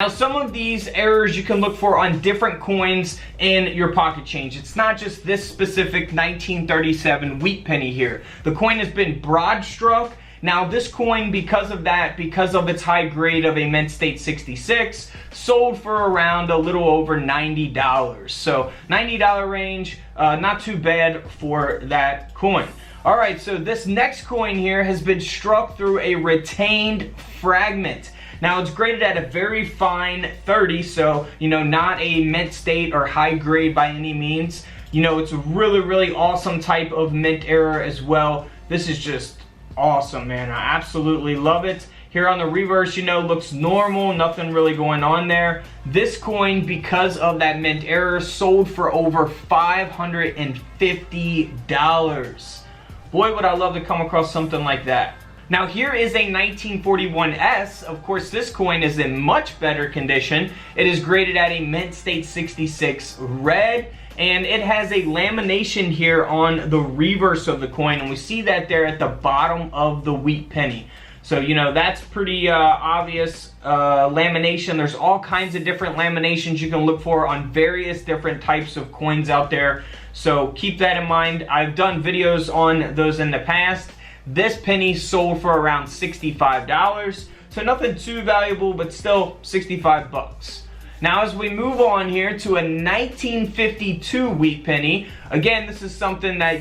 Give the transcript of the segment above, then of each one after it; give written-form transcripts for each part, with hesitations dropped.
Now, some of these errors you can look for on different coins in your pocket change. It's not just this specific 1937 wheat penny here. The coin has been broad struck. Now, this coin, because of that, because of its high grade of a mint state 66, sold for around a little over $90. So $90 range, not too bad for that coin. All right, so this next coin here has been struck through a retained fragment. Now, it's graded at a very fine 30, so, not a mint state or high grade by any means. It's a really, really awesome type of mint error as well. This is just awesome, man. I absolutely love it. Here on the reverse, looks normal, nothing really going on there. This coin, because of that mint error, sold for over $550. Boy, would I love to come across something like that. Now, here is a 1941S. Of course, this coin is in much better condition. It is graded at a mint state 66 red, and it has a lamination here on the reverse of the coin, and we see that there at the bottom of the wheat penny. So, that's pretty obvious lamination. There's all kinds of different laminations you can look for on various different types of coins out there. So keep that in mind. I've done videos on those in the past. This penny sold for around $65. So nothing too valuable, but still 65 bucks. Now, as we move on here to a 1952 wheat penny, again, this is something that,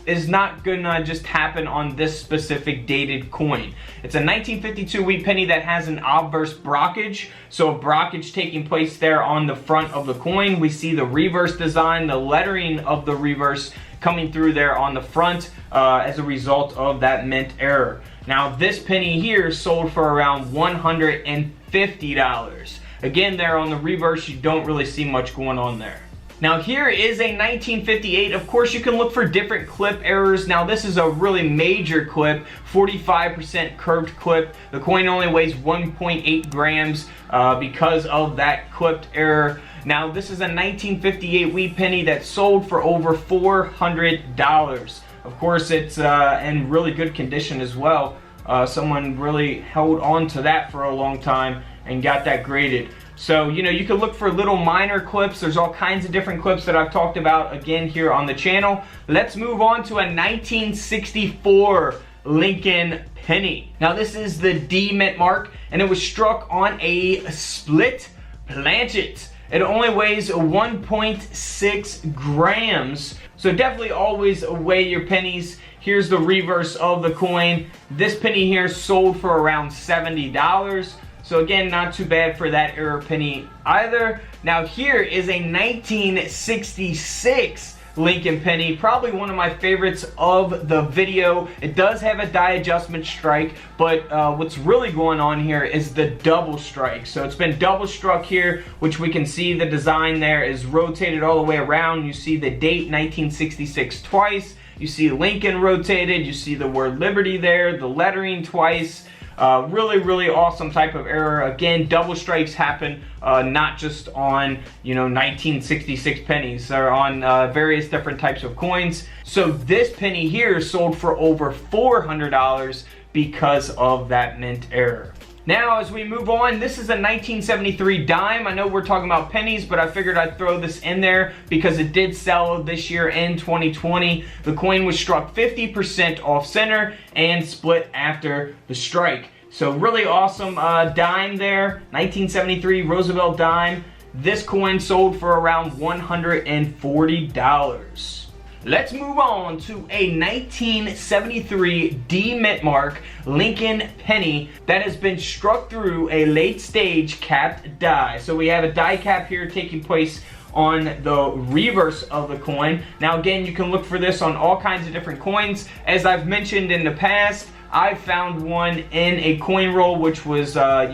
is not gonna just happen on this specific dated coin. It's a 1952 wheat penny that has an obverse brockage, so a brockage taking place there on the front of the coin. We see the reverse design, the lettering of the reverse coming through there on the front as a result of that mint error. Now, this penny here sold for around $150. Again, there on the reverse, you don't really see much going on there. Now, here is a 1958. Of course, you can look for different clip errors. Now, this is a really major clip, 45% curved clip. The coin only weighs 1.8 grams because of that clipped error. Now, this is a 1958 wheat penny that sold for over $400. Of course, it's in really good condition as well. Someone really held on to that for a long time and got that graded. So, you can look for little minor clips. There's all kinds of different clips that I've talked about again here on the channel. Let's move on to a 1964 Lincoln penny. Now, this is the D mint mark, and it was struck on a split planchet. It only weighs 1.6 grams. So definitely always weigh your pennies. Here's the reverse of the coin. This penny here sold for around $70. So again, not too bad for that error penny either. Now, here is a 1966 Lincoln penny, probably one of my favorites of the video. It does have a die adjustment strike, but what's really going on here is the double strike. So it's been double struck here, which we can see the design there is rotated all the way around. You see the date 1966 twice. You see Lincoln rotated. You see the word Liberty there, the lettering twice. Really, really awesome type of error. Again, double strikes happen not just on 1966 pennies. They're on various different types of coins. So this penny here sold for over $400 because of that mint error. Now, as we move on, this is a 1973 dime. I know we're talking about pennies, but I figured I'd throw this in there because it did sell this year in 2020. The coin was struck 50% off center and split after the strike. So really awesome dime there, 1973 Roosevelt dime. This coin sold for around $140. Let's move on to a 1973 D mint mark Lincoln penny that has been struck through a late stage capped die. So we have a die cap here taking place on the reverse of the coin. Now again, you can look for this on all kinds of different coins. As I've mentioned in the past, I found one in a coin roll, which was a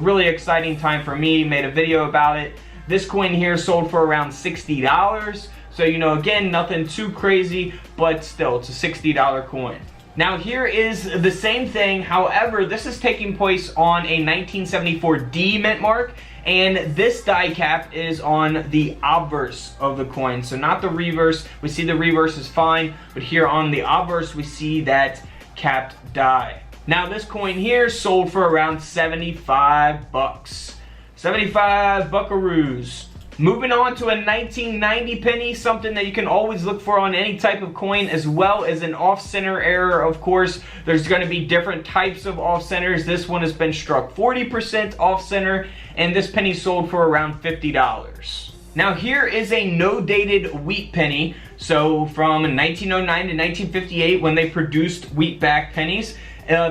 really exciting time for me. Made a video about it. This coin here sold for around $60. So, again, nothing too crazy, but still, it's a $60 coin. Now, here is the same thing. However, this is taking place on a 1974 D mint mark, and this die cap is on the obverse of the coin. So, not the reverse. We see the reverse is fine, but here on the obverse, we see that capped die. Now, this coin here sold for around 75 bucks. 75 buckaroos. Moving on to a 1990 penny, something that you can always look for on any type of coin, as well as an off-center error. Of course, there's going to be different types of off-centers. This one has been struck 40% off-center, and this penny sold for around $50. Now here is a no-dated wheat penny. So from 1909 to 1958, when they produced wheat-backed pennies,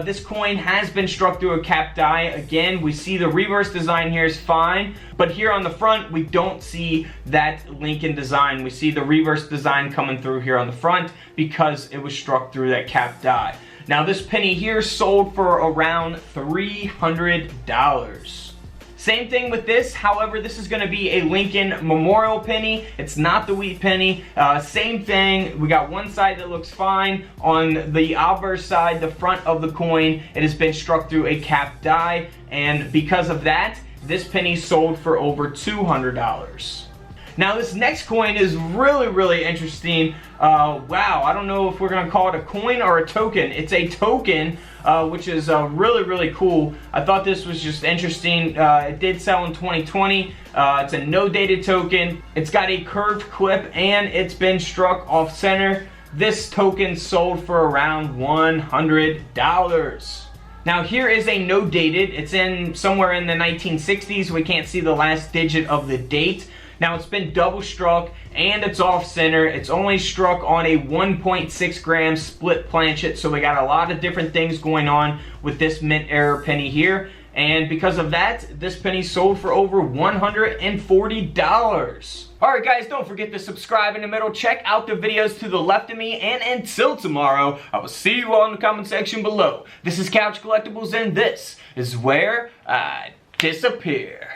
this coin has been struck through a capped die. Again, we see the reverse design here is fine, but here on the front, we don't see that Lincoln design. We see the reverse design coming through here on the front because it was struck through that capped die. Now this penny here sold for around $300. Same thing with this, however, this is going to be a Lincoln Memorial penny. It's not the wheat penny. Same thing, we got one side that looks fine. On the obverse side, the front of the coin, it has been struck through a capped die, and because of that, this penny sold for over $200. Now this next coin is really interesting. Wow, I don't know if we're going to call it a coin or a token. It's a token, which is really cool. I thought this was just interesting. It did sell in 2020. It's a no-dated token. It's got a curved clip, and it's been struck off-center. This token sold for around $100. Now here is a no-dated. It's in somewhere in the 1960s. We can't see the last digit of the date. Now it's been double struck and it's off center. It's only struck on a 1.6 gram split planchet, so we got a lot of different things going on with this mint era penny here. And because of that, this penny sold for over $140. Alright guys, don't forget to subscribe in the middle. Check out the videos to the left of me. And until tomorrow, I will see you all in the comment section below. This is Couch Collectibles, and this is where I disappear.